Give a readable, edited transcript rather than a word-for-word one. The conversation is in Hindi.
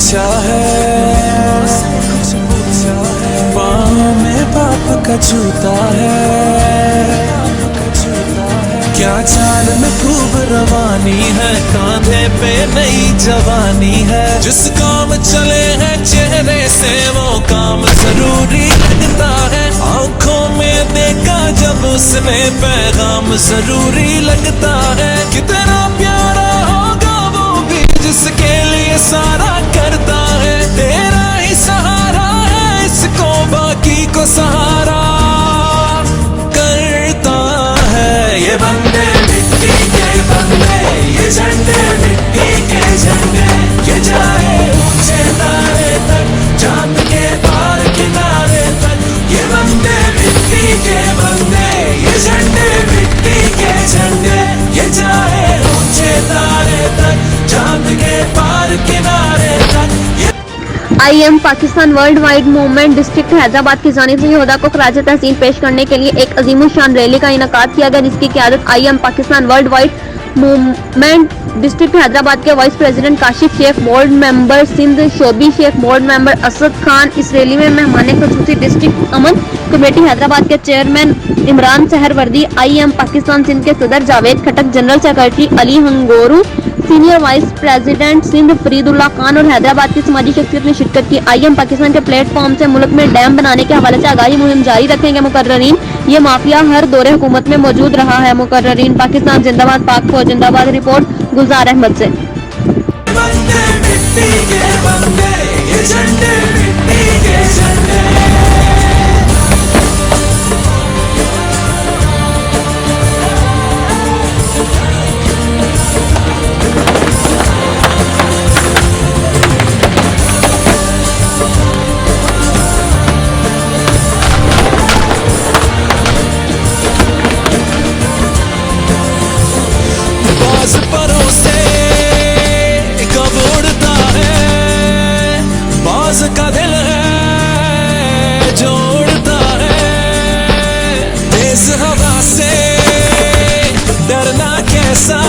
पूछा है, पाँव में पाप का जूता है, क्या चाल में खूब रवानी है, कांधे पे नई जवानी है। जिस काम चले हैं चेहरे से वो काम जरूरी लगता है, आंखों में देखा जब उसने पैगाम जरूरी लगता है। कितना प्यारा होगा वो भी जिसके लिए सारा करता है, तेरा ही सहारा है इसको बाकी को सहारा करता है। ये बंदे मिट्टी के बंदे, ये झंडे मिट्टी के झंडे, ये जाए ऊंचे तारे तक, चांद के पार किनारे तक। ये बंदे मिट्टी के बंदे, ये झंडे मिट्टी के झंडे, ये जाए ऊंचे तारे तक, चांद के पार किनारे तक। IM Pakistan world wide movement district Hyderabad की जानिब से यहूदा को खराज तहसीन पेश करने के लिए एक अजीमुशान रैली का इनेकाद किया गया, जिसकी क़यादत IM Pakistan world wide movement district Hyderabad के vice president Kashif Sheikh, board member Sindh शोबी शेख, बोर्ड मेंबर असद खान। इस रैली में मेहमान खुसूसी डिस्ट्रिक्ट अमन कमेटी हैदराबाद के चेयरमैन इमरान सहरवर्दी, IM पाकिस्तान सिंध के सदर Javed Khattak, general secretary Ali Hingoro, senior vice president Sindh Fareedullah Khan और हैदराबाद की समाजी शख्सियत ने शिरकत की। IM पाकिस्तान के प्लेटफॉर्म से मुल्क में डैम बनाने के हवाले से आगाही मुहिम जारी रखेंगे मुकर्ररीन। ये माफिया हर दौरे हुकूमत में मौजूद रहा है मुकर्ररीन। पाकिस्तान जिंदाबाद, पाक फौज जिंदाबाद। रिपोर्ट गुलजार अहमद से। बंदे मिट्टी के बंदे, ये झंडे मिट्टी के झंडे। परों से कब उड़ता है, बाज का दिल है जो उड़ता है। तेज हवा से डरना कैसा,